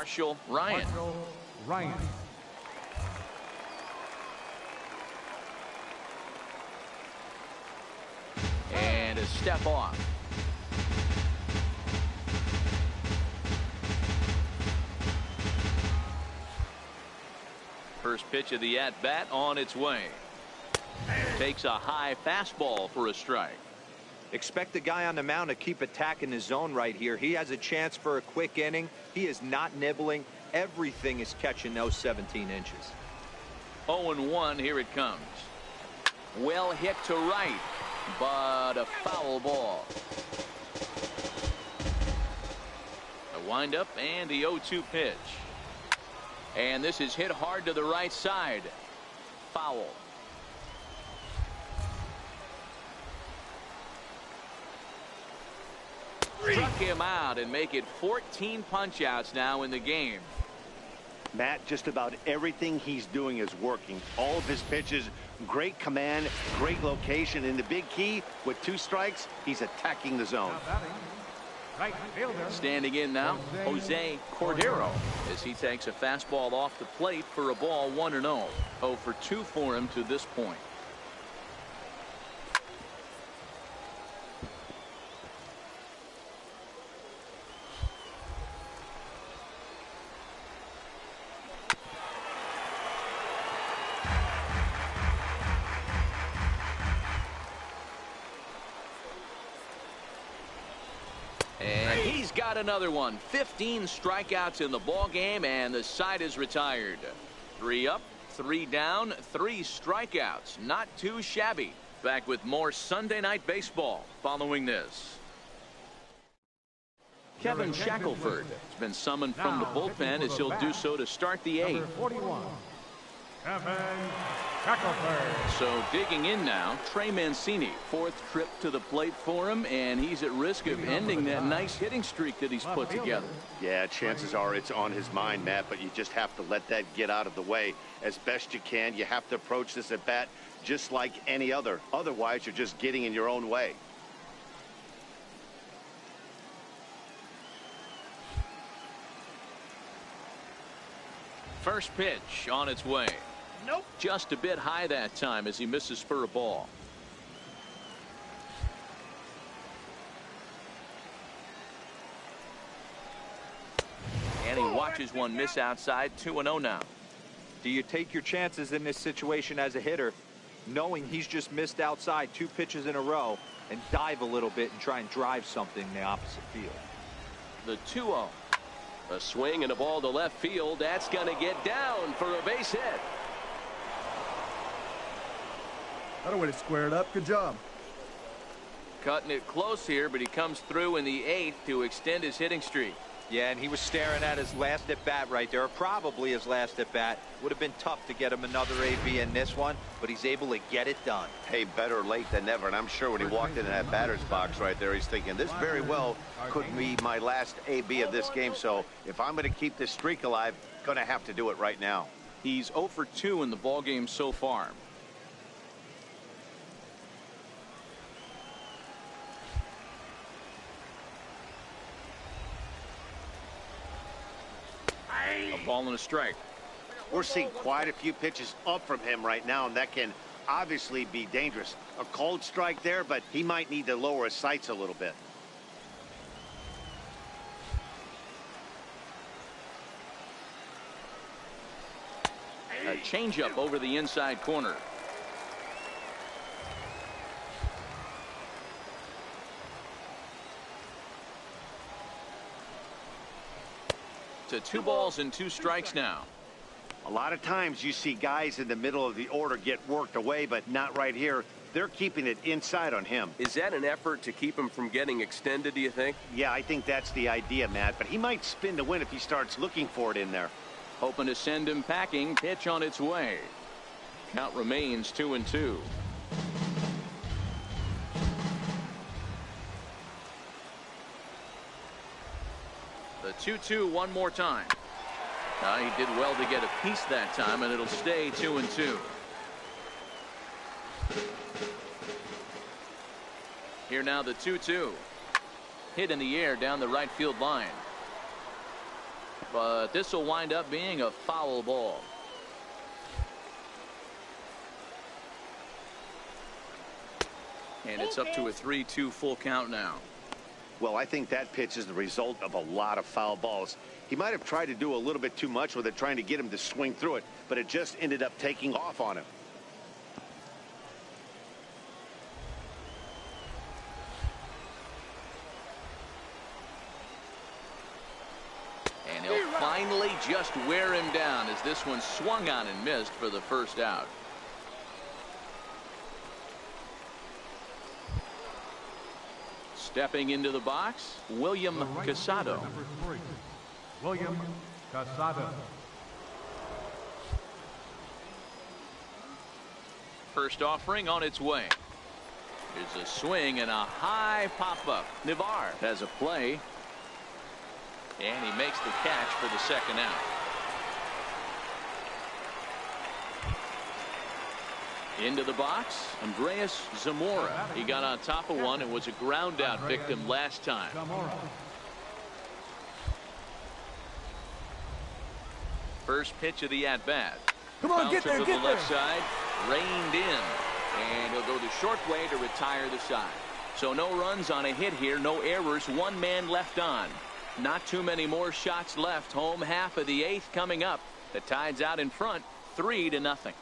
Marshall Ryan. And a step off. First pitch of the at-bat on its way. Takes a high fastball for a strike. Expect the guy on the mound to keep attacking his zone right here. He has a chance for a quick inning. He is not nibbling. Everything is catching those 17 inches. 0-1, here it comes. Well hit to right, but a foul ball. A windup and the 0-2 pitch. And this is hit hard to the right side. Foul. Struck him out and make it 14 punch-outs now in the game. Matt, just about everything he's doing is working. All of his pitches, great command, great location, and the big key, with 2 strikes, he's attacking the zone. Right fielder. Standing in now, Jose Cordero, as he takes a fastball off the plate for a ball 1-0. 0 for 2 for him to this point. And he's got another one. 15 strikeouts in the ball game, and the side is retired. 3 up, 3 down, 3 strikeouts. Not too shabby. Back with more Sunday Night Baseball following this. Kevin Shackelford has been summoned from the bullpen as he'll do so to start the 8th. 41. Kevin Shackelford. So digging in now, Trey Mancini, 4th trip to the plate for him, and he's at risk of ending that nice hitting streak that he's put together. Yeah, chances are it's on his mind, Matt, but you just have to let that get out of the way as best you can. You have to approach this at bat just like any other. Otherwise, you're just getting in your own way. First pitch on its way. Nope. Just a bit high that time as he misses for a ball. And he watches one miss outside. 2-0 now. Do you take your chances in this situation as a hitter, knowing he's just missed outside 2 pitches in a row, and dive a little bit and try and drive something in the opposite field? The 2-0. A swing and a ball to left field. That's going to get down for a base hit. Better way to square it up. Good job. Cutting it close here, but he comes through in the 8th to extend his hitting streak. Yeah, and he was staring at his last at-bat right there, or probably his last at-bat. Would have been tough to get him another AB in this one, but he's able to get it done. Hey, better late than never, and I'm sure when he walked into that batter's box right there, he's thinking, this very well could be my last AB of this game, so if I'm going to keep this streak alive, going to have to do it right now. He's 0 for 2 in the ballgame so far. A ball and a strike. We're seeing quite a few pitches up from him right now, and that can obviously be dangerous. A cold strike there, but he might need to lower his sights a little bit. A changeup over the inside corner. To 2 balls and 2 strikes now. A lot of times you see guys in the middle of the order get worked away, but not right here. They're keeping it inside on him. Is that an effort to keep him from getting extended, do you think? Yeah, I think that's the idea, Matt, but he might spin to win if he starts looking for it in there. Hoping to send him packing. Pitch on its way. Count remains 2-2. The 2-2 one more time. He did well to get a piece that time, and it'll stay 2-2. Here now the 2-2. Hit in the air down the right field line. But this will wind up being a foul ball. And it's up to a 3-2 full count now. Well, I think that pitch is the result of a lot of foul balls. He might have tried to do a little bit too much with it, trying to get him to swing through it, but it just ended up taking off on him. And he'll finally just wear him down as this one swung on and missed for the first out. Stepping into the box, William Casado. Number 3, William Casado. First offering on its way. Here's a swing and a high pop-up. Navar has a play. And he makes the catch for the second out. Into the box, Andreas Zamora. He got on top of one and was a ground out victim last time. First pitch of the at-bat. Come on, get there, to get the left there. side, reined in. And he'll go the short way to retire the side. So no runs on a hit here, no errors, one man left on. Not too many more shots left. Home half of the 8th coming up. The Tide's out in front, 3-0.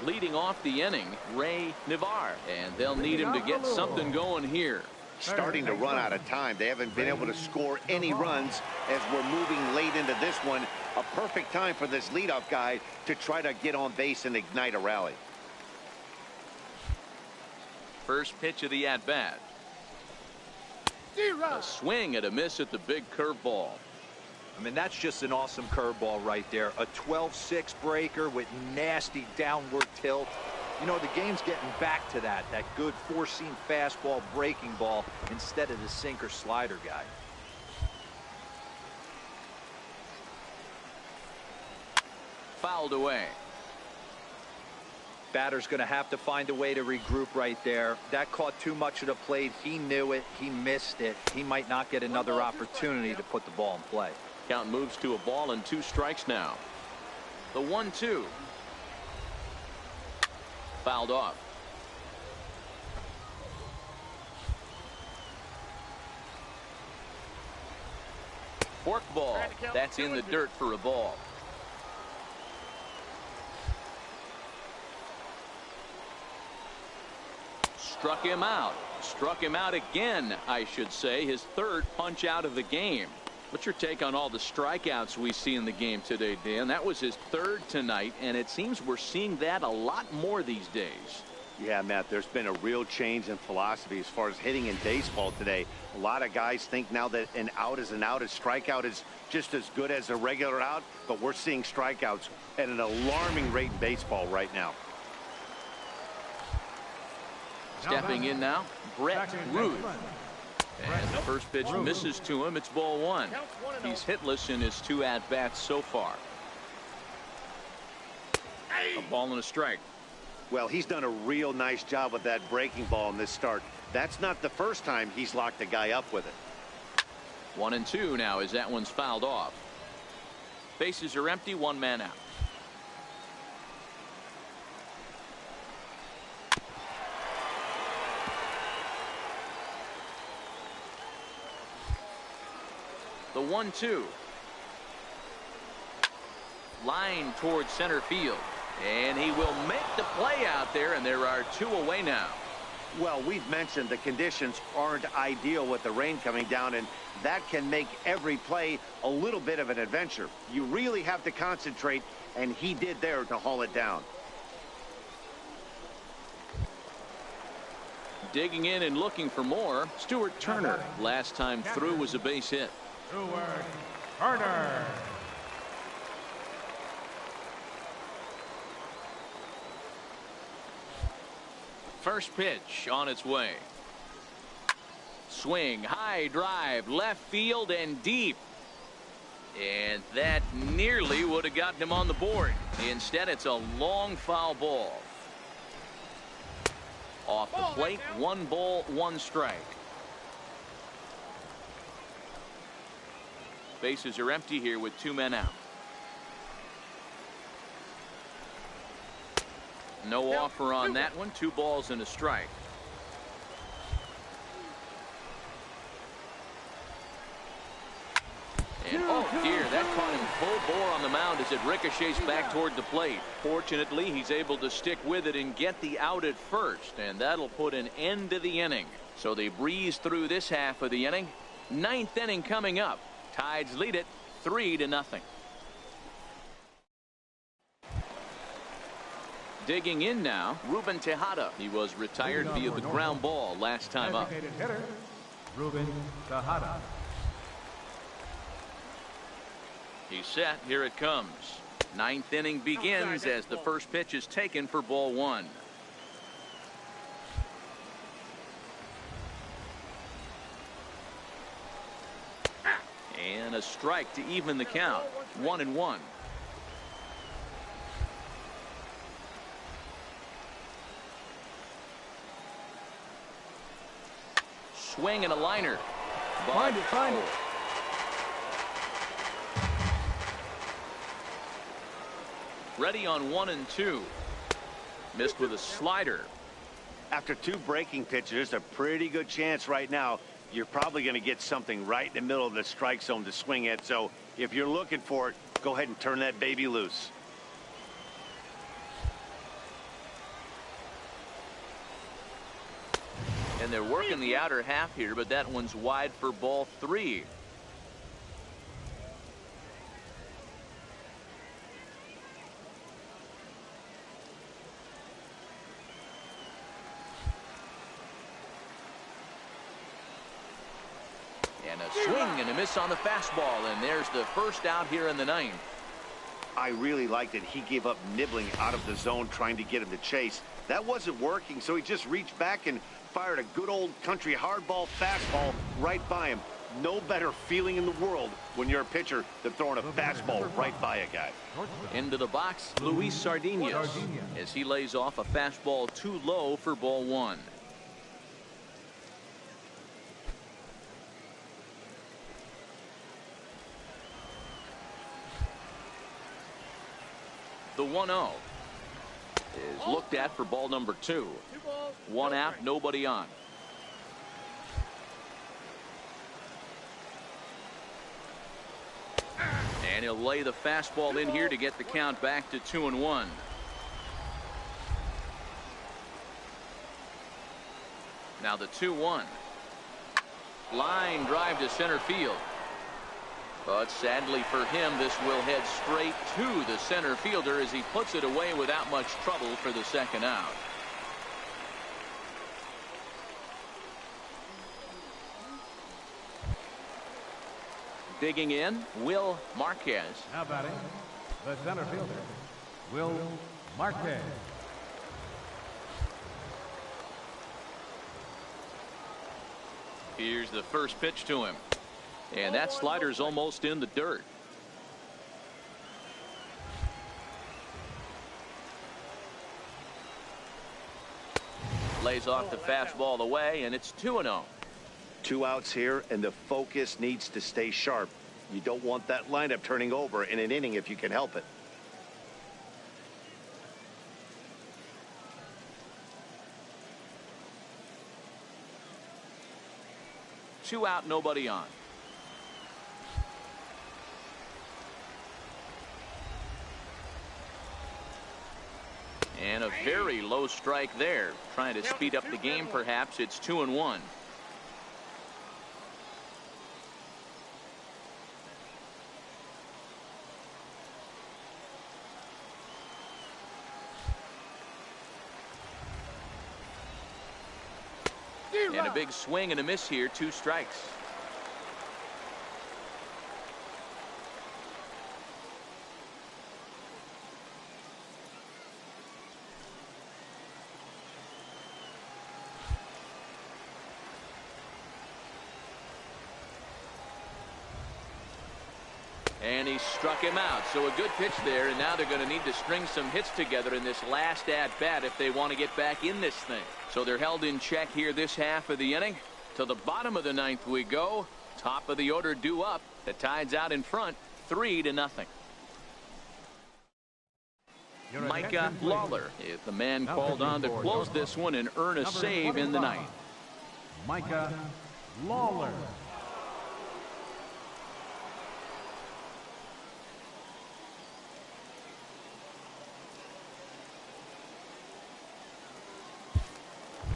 Leading off the inning, Ray Navar, and they'll need him to get something going here. Starting to run out of time. They haven't been able to score any runs as we're moving late into this one. A perfect time for this leadoff guy to try to get on base and ignite a rally. First pitch of the at-bat. A swing and a miss at the big curveball. I mean, that's just an awesome curveball right there. A 12-6 breaker with nasty downward tilt. You know, the game's getting back to that good four-seam fastball breaking ball instead of the sinker slider guy. Fouled away. Batter's going to have to find a way to regroup right there. That caught too much of the plate. He knew it. He missed it. He might not get another opportunity to put the ball in play. Count moves to a ball and 2 strikes now. The 1-2. Fouled off. Fork ball. That's in the dirt for a ball. Struck him out. Struck him out again, I should say. His 3rd punch out of the game. What's your take on all the strikeouts we see in the game today, Dan? That was his 3rd tonight, and it seems we're seeing that a lot more these days. Yeah, Matt, there's been a real change in philosophy as far as hitting in baseball today. A lot of guys think now that an out is an out. A strikeout is just as good as a regular out, but we're seeing strikeouts at an alarming rate in baseball right now. Stepping in now, Brett Rude. And the first pitch misses to him. It's ball 1. He's hitless in his 2 at-bats so far. A ball and a strike. Well, he's done a real nice job with that breaking ball in this start. That's not the first time he's locked a guy up with it. 1-2 now as that one's fouled off. Bases are empty, 1 man out. The 1-2. Line towards center field. And he will make the play out there, and there are 2 away now. Well, we've mentioned the conditions aren't ideal with the rain coming down, and that can make every play a little bit of an adventure. You really have to concentrate, and he did there to haul it down. Digging in and looking for more, Stuart Turner. Last time through was a base hit. Stuart Turner. First pitch on its way. Swing, high drive, left field and deep. And that nearly would have gotten him on the board. Instead, it's a long foul ball. Off the plate, 1 ball, 1 strike. Bases are empty here with 2 men out. No offer on that one. 2 balls and a strike. And oh dear, that caught him full bore on the mound as it ricochets back toward the plate. Fortunately, he's able to stick with it and get the out at first, and that'll put an end to the inning. So they breeze through this half of the inning. 9th inning coming up. Tides lead it 3-0. Digging in now, Ruben Tejada. He was retired via the ground ball last time up. Hitter, Ruben Tejada. He's set. Here it comes. 9th inning begins as the first pitch is taken for ball 1. And a strike to even the count. 1-1. Swing and a liner. Find it. Ready on 1 and 2. Missed with a slider. After 2 breaking pitches, there's a pretty good chance right now you're probably going to get something right in the middle of the strike zone to swing at. So if you're looking for it, go ahead and turn that baby loose. And they're working the outer half here, but that one's wide for ball 3. And a swing and a miss on the fastball, and there's the first out here in the 9th. I really liked that he gave up nibbling out of the zone trying to get him to chase. That wasn't working, so he just reached back and fired a good old country hardball fastball right by him. No better feeling in the world when you're a pitcher than throwing a fastball right by a guy. Into the box, Luis Sardinas, as he lays off a fastball too low for ball 1. The 1-0 is looked at for ball number 2. 1 out, nobody on. And he'll lay the fastball in here to get the count back to 2-1. Now the 2-1. Line drive to center field. But sadly for him, this will head straight to the center fielder as he puts it away without much trouble for the second out. Digging in, Will Marquez. Now batting, the center fielder, Will Marquez. Here's the first pitch to him. And that slider's almost in the dirt. Lays off the fastball away, and it's 2-0. 2 outs here, and the focus needs to stay sharp. You don't want that lineup turning over in an inning if you can help it. Two out, nobody on. And a very low strike there. Trying to speed up the game, perhaps. It's 2-1. And a big swing and a miss here. 2 strikes. And he struck him out. So a good pitch there, and now they're going to need to string some hits together in this last at-bat if they want to get back in this thing. So they're held in check here this half of the inning. To the bottom of the 9th we go. Top of the order due up. The Tide's out in front, 3-0. Micah Lawler is the man called on to close this one and earn a save in the ninth. Micah Lawler.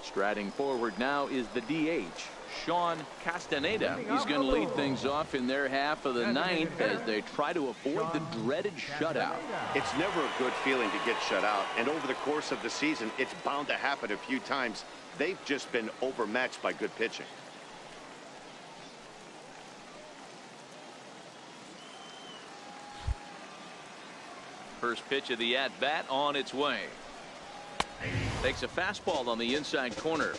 Striding forward now is the DH, Sean Castaneda. He's going to lead things off in their half of the ninth as they try to avoid the dreaded shutout. It's never a good feeling to get shut out, and over the course of the season, it's bound to happen a few times. They've just been overmatched by good pitching. First pitch of the at-bat on its way. Takes a fastball on the inside corner.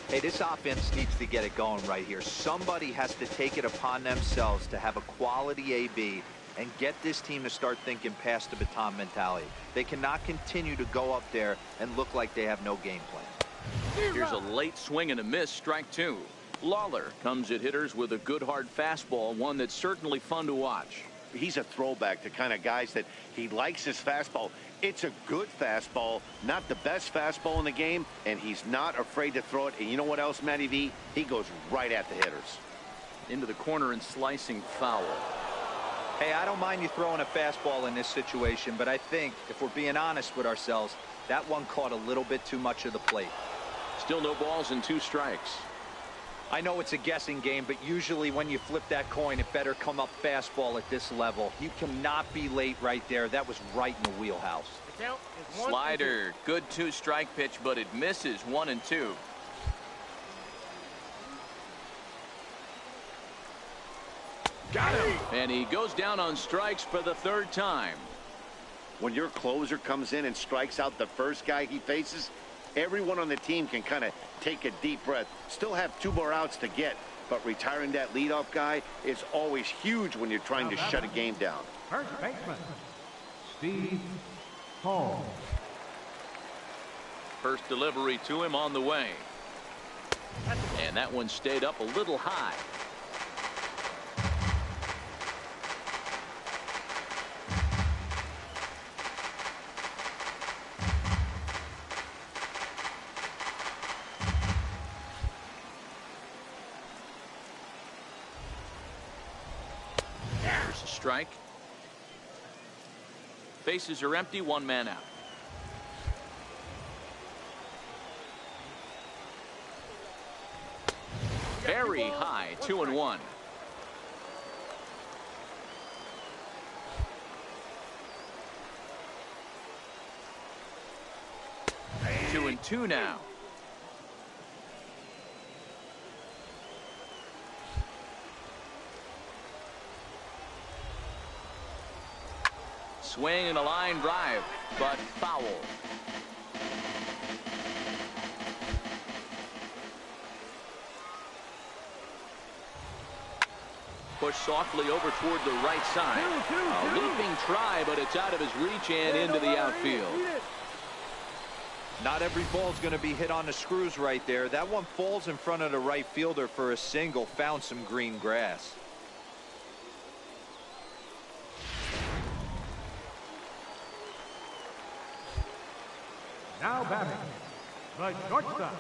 Hey, this offense needs to get it going right here. Somebody has to take it upon themselves to have a quality AB and get this team to start thinking past the baton mentality. They cannot continue to go up there and look like they have no game plan. Here's a late swing and a miss, strike two. Lawler comes at hitters with a good hard fastball, one that's certainly fun to watch. He's a throwback to kind of guys that he likes his fastball. It's a good fastball, not the best fastball in the game, and he's not afraid to throw it. And you know what else, Matty V? He goes right at the hitters. Into the corner and slicing foul. Hey, I don't mind you throwing a fastball in this situation, but I think, if we're being honest with ourselves, that one caught a little bit too much of the plate. Still no balls and 2 strikes. I know it's a guessing game, but usually when you flip that coin, it better come up fastball at this level. You cannot be late right there. That was right in the wheelhouse. Slider, good 2-strike pitch, but it misses 1 and 2. Got him. And he goes down on strikes for the 3rd time. When your closer comes in and strikes out the first guy he faces, everyone on the team can kind of take a deep breath. Still have 2 more outs to get, but retiring that leadoff guy is always huge when you're trying to shut a game down. First baseman, Steve Hall. First delivery to him on the way. And that one stayed up a little high. Strike. Bases are empty, 1 man out. Very high, 2-1. 2-2 now. Swing and a line drive, but foul. Push softly over toward the right side. A looping try, but it's out of his reach and into the outfield. Not every ball's going to be hit on the screws right there. That one falls in front of the right fielder for a single. Found some green grass. Now batting, the shortstop.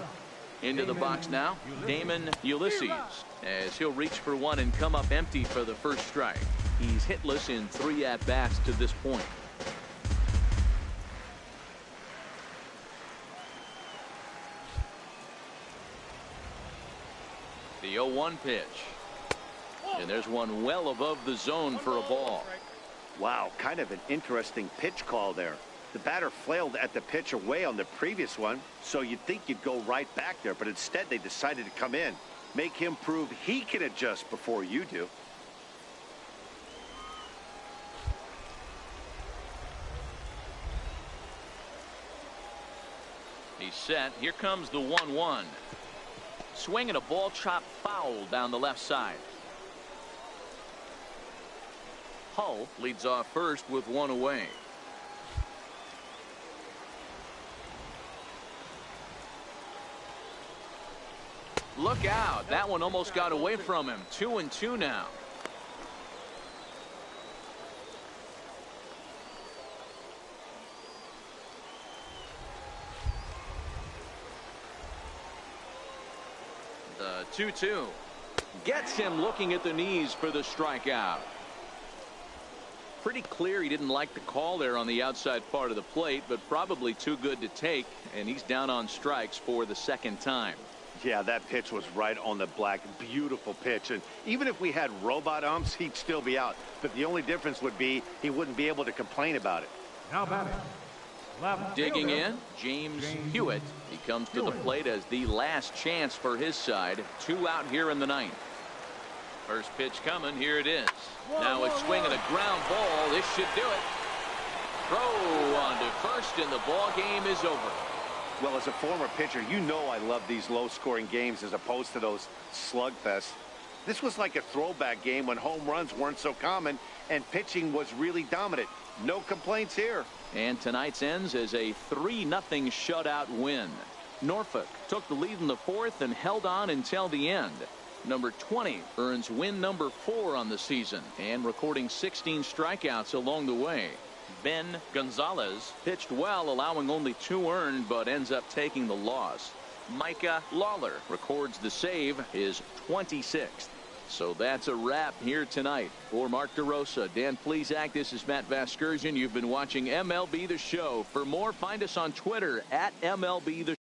Into the box now, Damon Ulysses, as he'll reach for one and come up empty for the first strike. He's hitless in 3 at-bats to this point. The 0-1 pitch. And there's one well above the zone for a ball. Wow, kind of an interesting pitch call there. The batter flailed at the pitch away on the previous one, so you'd think you'd go right back there, but instead they decided to come in. Make him prove he can adjust before you do. He's set. Here comes the 1-1. Swinging a ball chopped foul down the left side. Hull leads off first with 1 away. Look out. That one almost got away from him. 2-2 now. 2-2. Gets him looking at the knees for the strikeout. Pretty clear he didn't like the call there on the outside part of the plate, but probably too good to take, and he's down on strikes for the second time. Yeah, that pitch was right on the black. Beautiful pitch. And even if we had robot umps, he'd still be out. But the only difference would be he wouldn't be able to complain about it. Now batting. Digging in, James Hewitt. He comes to the plate as the last chance for his side. 2 out here in the ninth. First pitch coming. Here it is. Now a swing and a ground ball. This should do it. Throw on to first, and the ball game is over. Well, as a former pitcher, you know I love these low-scoring games as opposed to those slugfests. This was like a throwback game when home runs weren't so common and pitching was really dominant. No complaints here. And tonight's ends as a 3-0 shutout win. Norfolk took the lead in the fourth and held on until the end. Number 20 earns win number 4 on the season and recording 16 strikeouts along the way. Ben Gonzalez pitched well, allowing only 2 earned, but ends up taking the loss. Micah Lawler records the save, his 26th. So that's a wrap here tonight. For Mark DeRosa, Dan Plesac, this is Matt Vasgersian. You've been watching MLB The Show. For more, find us on Twitter at MLB The Show.